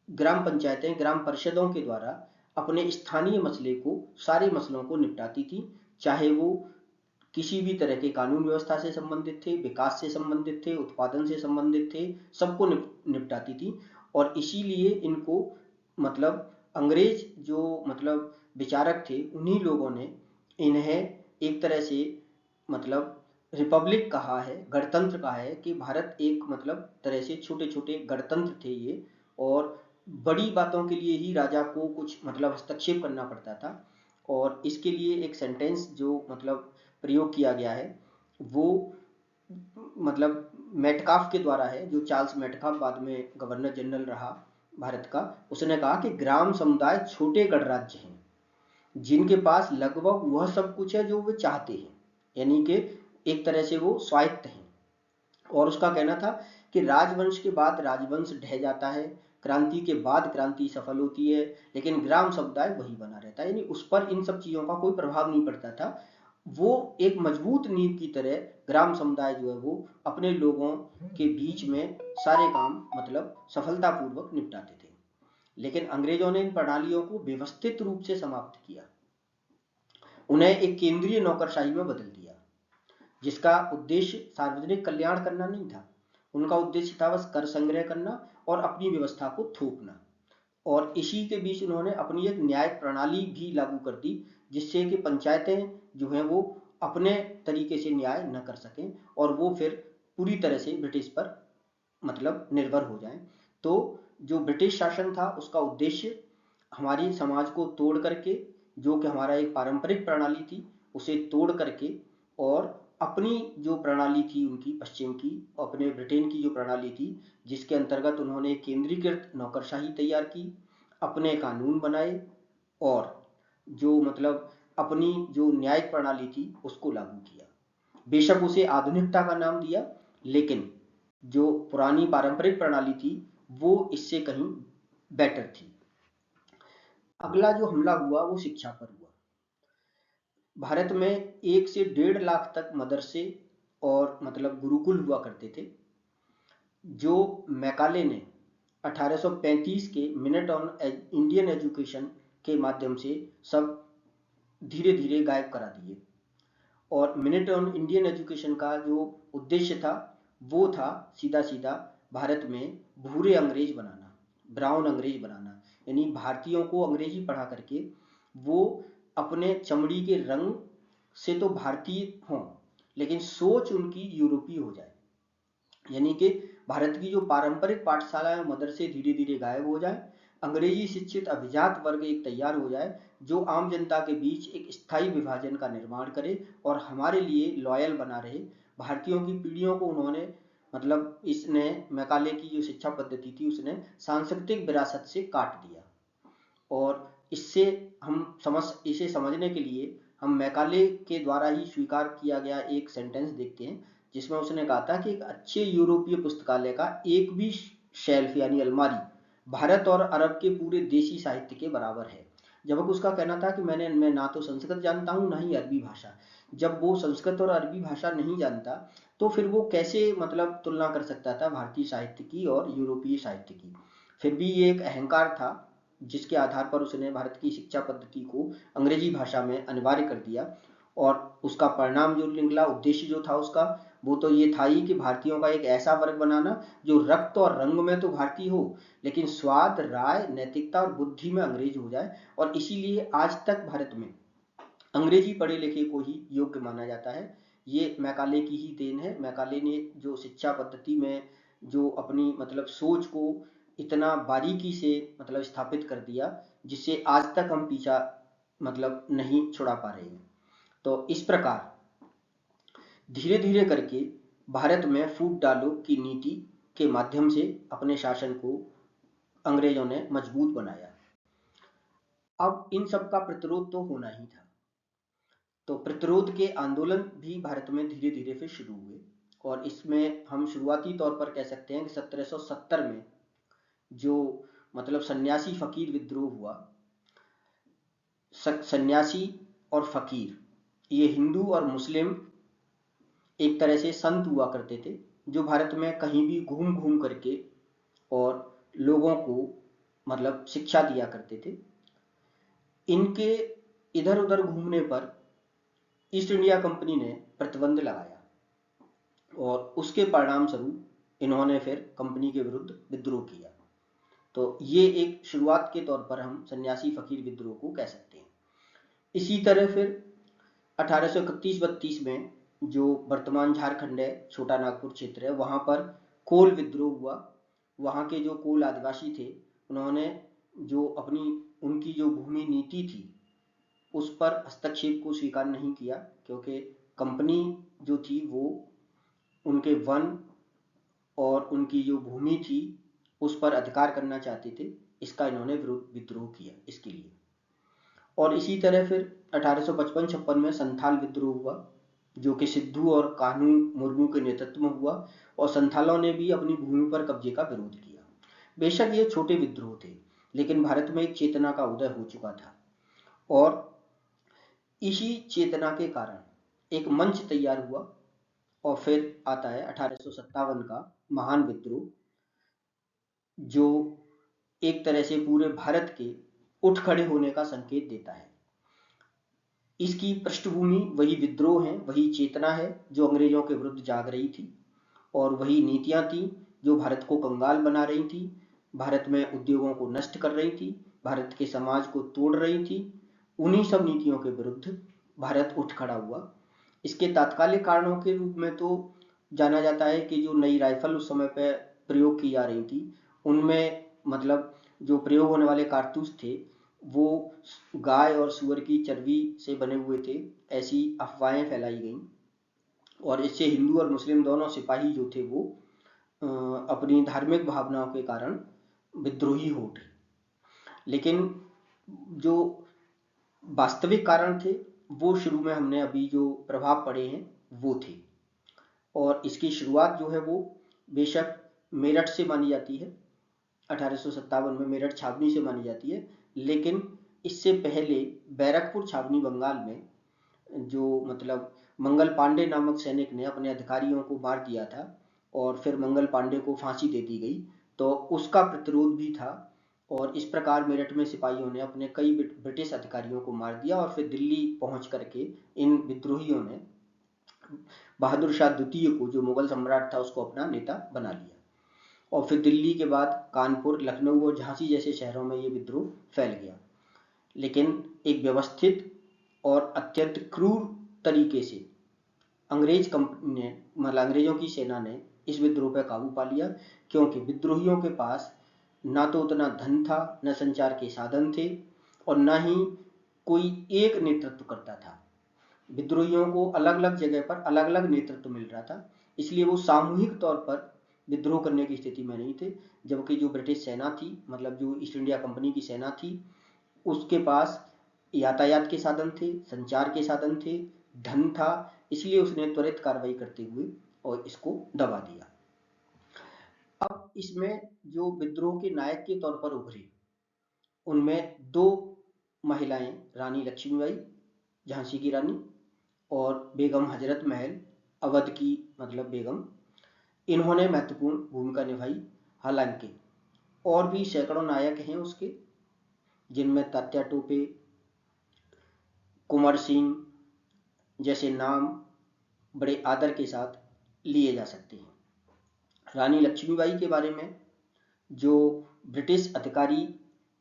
ग्राम पंचायतें ग्राम परिषदों के द्वारा अपने स्थानीय मसले को, सारे मसलों को निपटाती थी, चाहे वो किसी भी तरह के कानून व्यवस्था से संबंधित थे, विकास से संबंधित थे, उत्पादन से संबंधित थे, सबको निपटाती थी। और इसीलिए इनको मतलब अंग्रेज जो मतलब विचारक थे उन्हीं लोगों ने इन्हें एक तरह से मतलब रिपब्लिक कहा है, गणतंत्र कहा है, कि भारत एक मतलब तरह से छोटे छोटे गणतंत्र थे ये, और बड़ी बातों के लिए ही राजा को कुछ मतलब हस्तक्षेप करना पड़ता था। और इसके लिए एक सेंटेंस जो मतलब प्रयोग किया गया है वो मतलब मेटकाफ के द्वारा है, जो चार्ल्स मेटकाफ बाद में गवर्नर जनरल रहा भारत का। उसने कहा कि ग्राम समुदाय छोटे गणराज्य हैं जिनके पास लगभग वह सब कुछ है जो वे चाहते हैं, यानी कि एक तरह से वो स्वायत्त हैं। और उसका कहना था कि राजवंश के बाद राजवंश ढह जाता है, क्रांति के बाद क्रांति सफल होती है, लेकिन ग्राम समुदाय वही बना रहता है, यानी उस पर इन सब चीजों का कोई प्रभाव नहीं पड़ता था। वो एक मजबूत नींव की तरह ग्राम समुदाय जो है वो अपने लोगों के बीच में सारे काम मतलब सफलतापूर्वक निपटाते थे। लेकिन अंग्रेजों ने इन प्रणालियों को व्यवस्थित रूप से समाप्त किया, उन्हें एक केंद्रीय नौकरशाही में बदल दिया, जिसका उद्देश्य सार्वजनिक कल्याण करना नहीं था। उनका उद्देश्य था बस कर संग्रह करना और अपनी व्यवस्था को थोपना। और इसी के बीच उन्होंने अपनी एक न्याय प्रणाली भी लागू कर दी, जिससे कि पंचायतें जो हैं वो अपने तरीके से न्याय न कर सकें और वो फिर पूरी तरह से ब्रिटिश पर मतलब निर्भर हो जाएं। तो जो ब्रिटिश शासन था उसका उद्देश्य हमारी समाज को तोड़ करके जो कि हमारा एक पारंपरिक प्रणाली थी उसे तोड़ करके और अपनी जो प्रणाली थी उनकी पश्चिम की, अपने ब्रिटेन की जो प्रणाली थी जिसके अंतर्गत उन्होंने केंद्रीकृत नौकरशाही तैयार की, अपने कानून बनाए और जो मतलब अपनी जो न्यायिक प्रणाली थी उसको लागू किया। बेशक उसे आधुनिकता का नाम दिया, लेकिन जो पुरानी पारंपरिक प्रणाली थी वो इससे कहीं बेटर थी। अगला जो हमला हुआ वो शिक्षा पर हुआ। भारत में 1 से 1.5 लाख तक मदरसे और मतलब गुरुकुल हुआ करते थे, जो मैकाले ने 1835 के मिनट ऑन इंडियन एजुकेशन के माध्यम से सब धीरे धीरे गायब करा दिए। और मिनट ऑन इंडियन एजुकेशन का जो उद्देश्य था वो था सीधा सीधा भारत में भूरे अंग्रेज बनाना, ब्राउन अंग्रेज बनाना, यानी भारतीयों को अंग्रेजी पढ़ा करके वो अपने चमड़ी के रंग से तो भारतीय हों लेकिन सोच उनकी यूरोपीय हो जाए, यानी कि भारत की जो पारंपरिक पाठशालाएं मदरसे धीरे धीरे गायब हो जाए, अंग्रेजी शिक्षित अभिजात वर्ग एक तैयार हो जाए जो आम जनता के बीच एक स्थायी विभाजन का निर्माण करे और हमारे लिए लॉयल बना रहे। भारतीयों की पीढ़ियों को उन्होंने मतलब इसने मैकाले की जो शिक्षा पद्धति थी उसने सांस्कृतिक विरासत से काट दिया। और इससे इसे समझने के लिए हम मैकाले के द्वारा ही स्वीकार किया गया एक सेंटेंस देखते हैं जिसमें उसने कहा था कि एक अच्छे यूरोपीय पुस्तकालय का एक भी शेल्फ यानी अलमारी भारत और अरब के पूरे देशी साहित्य के बराबर है। जबकि उसका कहना था कि मैं ना तो संस्कृत जानता हूँ ना ही अरबी भाषा। जब वो संस्कृत और अरबी भाषा नहीं जानता तो फिर वो कैसे मतलब तुलना कर सकता था भारतीय साहित्य की और यूरोपीय साहित्य की। फिर भी ये एक अहंकार था जिसके आधार पर उसने भारत की शिक्षा पद्धति को अंग्रेजी भाषा में अनिवार्य कर दिया। और उसका परिणाम जो निकला, उद्देश्य जो था उसका, वो तो ये था ही कि भारतीयों का एक ऐसा वर्ग बनाना जो रक्त और रंग में तो भारतीय हो लेकिन स्वाद, राय, नैतिकता और बुद्धि में अंग्रेज हो जाए। और इसीलिए आज तक भारत में अंग्रेजी पढ़े लिखे को ही योग्य माना जाता है। ये मैकाले की ही देन है। मैकाले ने जो शिक्षा पद्धति में जो अपनी मतलब सोच को इतना बारीकी से मतलब स्थापित कर दिया जिससे आज तक हम पीछा मतलब नहीं छुड़ा पा रहे हैं। तो इस प्रकार धीरे धीरे करके भारत में फूट डालो की नीति के माध्यम से अपने शासन को अंग्रेजों ने मजबूत बनाया। अब इन सब का प्रतिरोध तो होना ही था, तो प्रतिरोध के आंदोलन भी भारत में धीरे धीरे फिर शुरू हुए। और इसमें हम शुरुआती तौर पर कह सकते हैं कि 1770 में जो मतलब सन्यासी फकीर विद्रोह हुआ। सन्यासी और फकीर ये हिंदू और मुस्लिम एक तरह से संत हुआ करते थे जो भारत में कहीं भी घूम घूम करके और लोगों को मतलब शिक्षा दिया करते थे। इनके इधर उधर घूमने पर ईस्ट इंडिया कंपनी ने प्रतिबंध लगाया और उसके परिणाम स्वरूप इन्होंने फिर कंपनी के विरुद्ध विद्रोह किया। तो ये एक शुरुआत के तौर पर हम सन्यासी फकीर विद्रोह को कह सकते हैं। इसी तरह फिर 1831-32 में जो वर्तमान झारखंड है, छोटा नागपुर क्षेत्र है, वहां पर कोल विद्रोह हुआ। वहां के जो कोल आदिवासी थे उन्होंने जो अपनी उनकी जो भूमि नीति थी उस पर हस्तक्षेप को स्वीकार नहीं किया क्योंकि कंपनी जो थी वो उनके वन और उनकी जो भूमि थी उस पर अधिकार करना चाहते थे। इसका इन्होंने विद्रोह किया इसके लिए। और इसी तरह फिर 1855-56 में संथाल विद्रोह हुआ जो कि सिद्धू और कान्हू मुर्मू के नेतृत्व में हुआ और संथालों ने भी अपनी भूमि पर कब्जे का विरोध किया। बेशक ये छोटे विद्रोह थे लेकिन भारत में एक चेतना का उदय हो चुका था और इसी चेतना के कारण एक मंच तैयार हुआ। और फिर आता है 1857 का महान विद्रोह जो एक तरह से पूरे भारत के उठ खड़े होने का संकेत देता है। इसकी पृष्ठभूमि वही विद्रोह है, वही चेतना है जो अंग्रेजों के विरुद्ध जाग रही थी और वही नीतियां थी जो भारत को कंगाल बना रही थी, भारत में उद्योगों को नष्ट कर रही थी, भारत के समाज को तोड़ रही थी। उन्हीं सब नीतियों के विरुद्ध भारत उठ खड़ा हुआ। इसके तात्कालिक कारणों के रूप में तो जाना जाता है कि जो नई राइफल उस समय पे प्रयोग की जा रही थी उनमें मतलब जो प्रयोग होने वाले कारतूस थे वो गाय और सूअर की चर्बी से बने हुए थे, ऐसी अफवाहें फैलाई गईं और इससे हिंदू और मुस्लिम दोनों सिपाही जो थे वो अपनी धार्मिक भावनाओं के कारण विद्रोही हो उठे। लेकिन जो वास्तविक कारण थे वो शुरू में हमने अभी जो प्रभाव पड़े हैं वो थे, और इसकी शुरुआत जो है वो बेशक मेरठ से मानी जाती है, 1857 में मेरठ छावनी से मानी जाती है, लेकिन इससे पहले बैरकपुर छावनी बंगाल में जो मतलब मंगल पांडे नामक सैनिक ने अपने अधिकारियों को मार दिया था और फिर मंगल पांडे को फांसी दे दी गई, तो उसका प्रतिरोध भी था और इस प्रकार मेरठ में सिपाहियों ने अपने कई ब्रिटिश अधिकारियों को मार दिया और फिर दिल्ली पहुंच करके इन विद्रोहियों ने बहादुर शाह द्वितीय को, जो मुगल सम्राट था, उसको अपना नेता बना लिया और फिर दिल्ली के बाद कानपुर, लखनऊ और झांसी जैसे शहरों में ये विद्रोह फैल गया। लेकिन एक व्यवस्थित और अत्यंत क्रूर तरीके से अंग्रेज कंपनी ने, मतलब अंग्रेजों की सेना ने इस विद्रोह पर काबू पा लिया, क्योंकि विद्रोहियों के पास ना तो उतना धन था, न संचार के साधन थे और न ही कोई एक नेतृत्व करता था। विद्रोहियों को अलग अलग जगह पर अलग अलग नेतृत्व मिल रहा था, इसलिए वो सामूहिक तौर पर विद्रोह करने की स्थिति में नहीं थे। जबकि जो ब्रिटिश सेना थी, मतलब जो ईस्ट इंडिया कंपनी की सेना थी, उसके पास यातायात के साधन थे, संचार के साधन थे, धन था, इसलिए उसने त्वरित कार्रवाई करते हुए और इसको दबा दिया। अब इसमें जो विद्रोह के नायक के तौर पर उभरे उनमें दो महिलाएं, रानी लक्ष्मीबाई झांसी की रानी और बेगम हजरत महल अवध की मतलब बेगम, इन्होंने महत्वपूर्ण भूमिका निभाई। हालांकि और भी सैकड़ों नायक हैं उसके, जिनमें तात्या टोपे, कुंवर सिंह जैसे नाम बड़े आदर के साथ लिए जा सकते हैं। रानी लक्ष्मीबाई के बारे में जो ब्रिटिश अधिकारी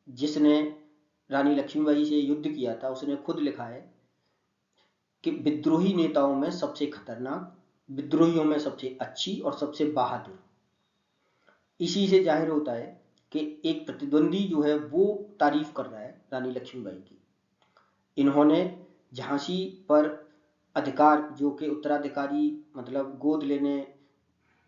जिसने रानी लक्ष्मीबाई से युद्ध किया था, उसने खुद लिखा है कि विद्रोही नेताओं में सबसे खतरनाक, विद्रोहियों में सबसे अच्छी और सबसे बहादुर। इसी से जाहिर होता है कि एक प्रतिद्वंदी जो है वो तारीफ कर रहा है रानी लक्ष्मीबाई की। इन्होंने झांसी पर अधिकार, जो कि उत्तराधिकारी मतलब गोद लेने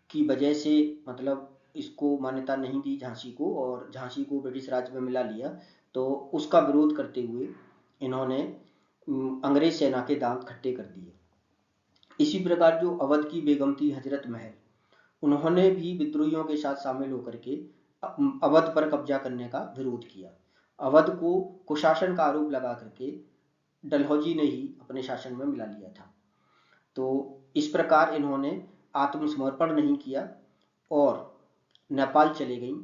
की वजह से मतलब इसको मान्यता नहीं दी झांसी को, और झांसी को ब्रिटिश राज में मिला लिया, तो उसका विरोध करते हुए इन्होंने अंग्रेज सेना के दांत खट्टे कर दिए। इसी प्रकार जो अवध की बेगम थी हजरत महल, उन्होंने भी विद्रोहियों के साथ शामिल होकर के अवध पर कब्जा करने का विरोध किया। अवध को कुशासन का आरोप लगा करके डलहौजी ने ही अपने शासन में मिला लिया था। तो इस प्रकार इन्होंने आत्मसमर्पण नहीं किया और नेपाल चले गईं,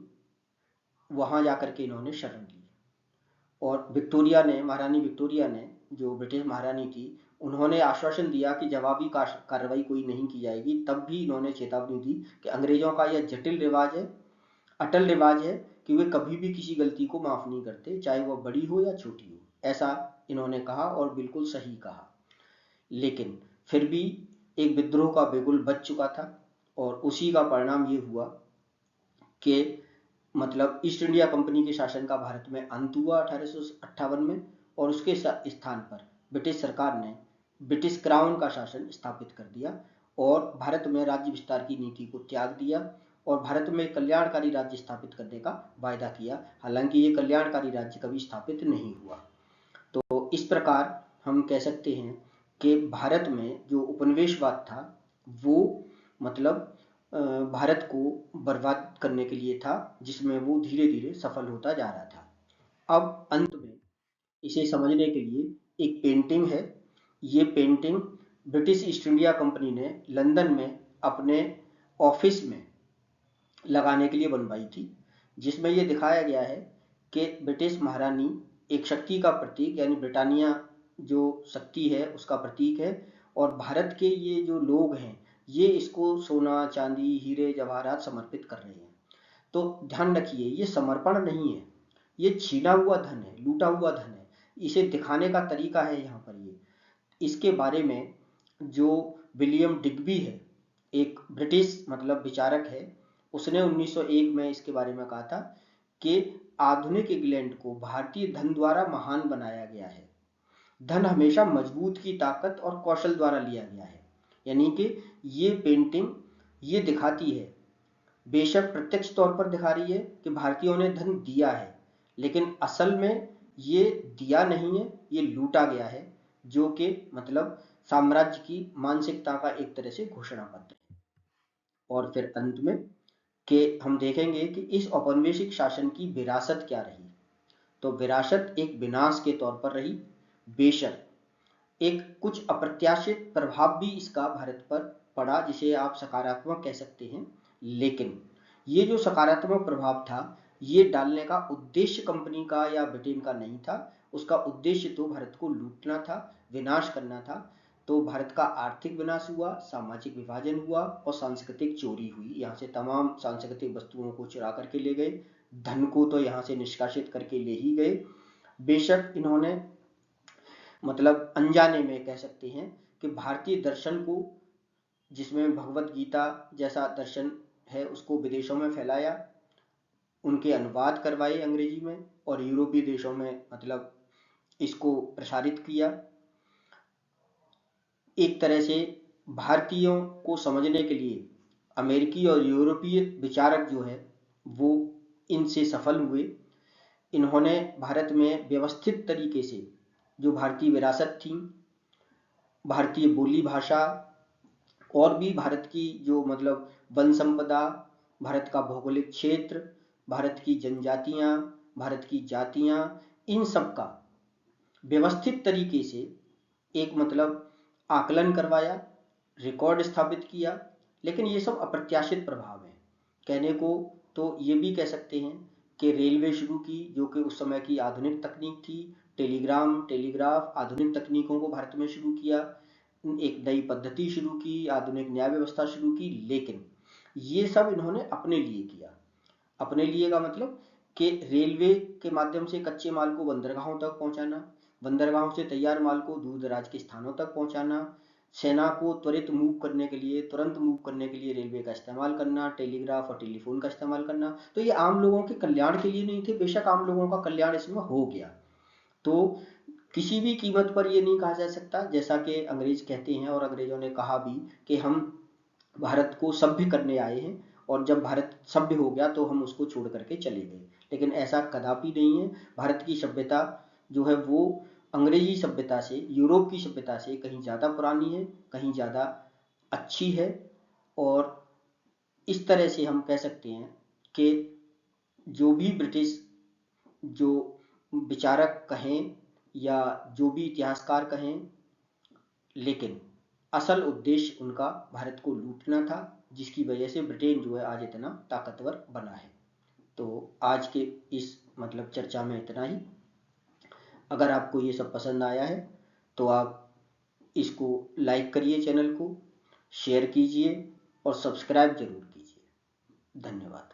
वहां जाकर के इन्होंने शरण ली। और विक्टोरिया ने, महारानी विक्टोरिया ने, जो ब्रिटिश महारानी थी, उन्होंने आश्वासन दिया कि जवाबी कार्रवाई कोई नहीं की जाएगी। तब भी इन्होंने चेतावनी दी कि अंग्रेजों का यह जटिल रिवाज है, अटल रिवाज है कि वे कभी भी किसी गलती को माफ नहीं करते, चाहे वह बड़ी हो या छोटी हो। ऐसा इन्होंने कहा और बिल्कुल सही कहा। लेकिन फिर भी एक विद्रोह का बिगुल बज चुका था और उसी का परिणाम ये हुआ कि मतलब ईस्ट इंडिया कंपनी के शासन का भारत में अंत हुआ 1858 में, और उसके स्थान पर ब्रिटिश सरकार ने ब्रिटिश क्राउन का शासन स्थापित कर दिया और भारत में राज्य विस्तार की नीति को त्याग दिया और भारत में कल्याणकारी राज्य स्थापित करने का वायदा किया। हालांकि ये कल्याणकारी राज्य कभी स्थापित नहीं हुआ। तो इस प्रकार हम कह सकते हैं कि भारत में जो उपनिवेशवाद था वो मतलब भारत को बर्बाद करने के लिए था, जिसमें वो धीरे धीरे सफल होता जा रहा था। अब अंत में इसे समझने के लिए एक पेंटिंग है। ये painting British East India company ने लंदन में अपने ऑफिस में लगाने के लिए बनवाई थी, जिसमें ये दिखाया गया है कि ब्रिटिश महारानी एक शक्ति का प्रतीक, यानी ब्रिटानिया जो शक्ति है उसका प्रतीक है, और भारत के ये जो लोग हैं ये इसको सोना, चांदी, हीरे, जवाहरात समर्पित कर रहे हैं। तो ध्यान रखिए, ये समर्पण नहीं है, ये छीना हुआ धन है, लूटा हुआ धन है। इसे दिखाने का तरीका है यहाँ पर ये। इसके बारे में जो विलियम डिग्बी है, एक ब्रिटिश मतलब विचारक है, उसने 1901 में इसके बारे में कहा था कि आधुनिक इंग्लैंड को भारतीय धन द्वारा महान बनाया गया है। धन हमेशा मजबूत की ताकत और कौशल द्वारा लिया गया है। यानी कि ये पेंटिंग ये दिखाती है, बेशक प्रत्यक्ष तौर पर दिखा रही है कि भारतीयों ने धन दिया है, लेकिन असल में ये दिया नहीं है, ये लूटा गया है, जो कि मतलब साम्राज्य की मानसिकता का एक तरह से घोषणा पत्र है। और फिर अंत में कि हम देखेंगे कि इस औपनिवेशिक शासन की विरासत क्या रही। तो विरासत एक विनाश के तौर पर रही। बेशक एक कुछ अप्रत्याशित प्रभाव भी इसका भारत पर पड़ा, जिसे आप सकारात्मक कह सकते हैं, लेकिन ये जो सकारात्मक प्रभाव था ये डालने का उद्देश्य कंपनी का या ब्रिटेन का नहीं था। उसका उद्देश्य तो भारत को लूटना था, विनाश करना था। तो भारत का आर्थिक विनाश हुआ, सामाजिक विभाजन हुआ और सांस्कृतिक चोरी हुई। यहाँ से तमाम सांस्कृतिक वस्तुओं को चुरा करके ले गए, धन को तो यहाँ से निष्कासित करके ले ही गए। बेशक इन्होंने मतलब अनजाने में कह सकते हैं कि भारतीय दर्शन को, जिसमें भगवत गीता जैसा दर्शन है, उसको विदेशों में फैलाया, उनके अनुवाद करवाए अंग्रेजी में और यूरोपीय देशों में मतलब इसको प्रसारित किया। एक तरह से भारतीयों को समझने के लिए अमेरिकी और यूरोपीय विचारक जो है वो इनसे सफल हुए। इन्होंने भारत में व्यवस्थित तरीके से जो भारतीय विरासत थी, भारतीय बोली भाषा और भी भारत की जो मतलब वन संपदा, भारत का भौगोलिक क्षेत्र, भारत की जनजातियां, भारत की जातियां, इन सब का व्यवस्थित तरीके से एक मतलब आकलन करवाया, रिकॉर्ड स्थापित किया। लेकिन ये सब अप्रत्याशित प्रभाव हैं। कहने को तो ये भी कह सकते हैं कि रेलवे शुरू की, जो कि उस समय की आधुनिक तकनीक थी, टेलीग्राम, टेलीग्राफ, आधुनिक तकनीकों को भारत में शुरू किया, एक नई पद्धति शुरू की, आधुनिक न्याय व्यवस्था शुरू की। लेकिन ये सब इन्होंने अपने लिए किया। अपने लिए का मतलब कि रेलवे के माध्यम से कच्चे माल को बंदरगाहों तक पहुंचाना, बंदरगाहों से तैयार माल को दूर दराज के स्थानों तक पहुंचाना, सेना को त्वरित मूव करने के लिए, तुरंत मूव करने के लिए रेलवे का इस्तेमाल करना, टेलीग्राफ और टेलीफोन का इस्तेमाल करना। तो ये आम लोगों के कल्याण के लिए नहीं थे, बेशक आम लोगों का कल्याण इसमें हो गया। तो किसी भी कीमत पर ये नहीं कहा जा सकता, जैसा कि अंग्रेज कहते हैं और अंग्रेजों ने कहा भी, कि हम भारत को सभ्य करने आए हैं और जब भारत सभ्य हो गया तो हम उसको छोड़ करके चले गए। लेकिन ऐसा कदापि नहीं है। भारत की सभ्यता जो है वो अंग्रेजी सभ्यता से, यूरोप की सभ्यता से कहीं ज़्यादा पुरानी है, कहीं ज़्यादा अच्छी है। और इस तरह से हम कह सकते हैं कि जो भी ब्रिटिश जो विचारक कहें या जो भी इतिहासकार कहें, लेकिन असल उद्देश्य उनका भारत को लूटना था, जिसकी वजह से ब्रिटेन जो है आज इतना ताकतवर बना है। तो आज के इस मतलब चर्चा में इतना ही। अगर आपको ये सब पसंद आया है तो आप इसको लाइक करिए, चैनल को शेयर कीजिए और सब्सक्राइब जरूर कीजिए। धन्यवाद।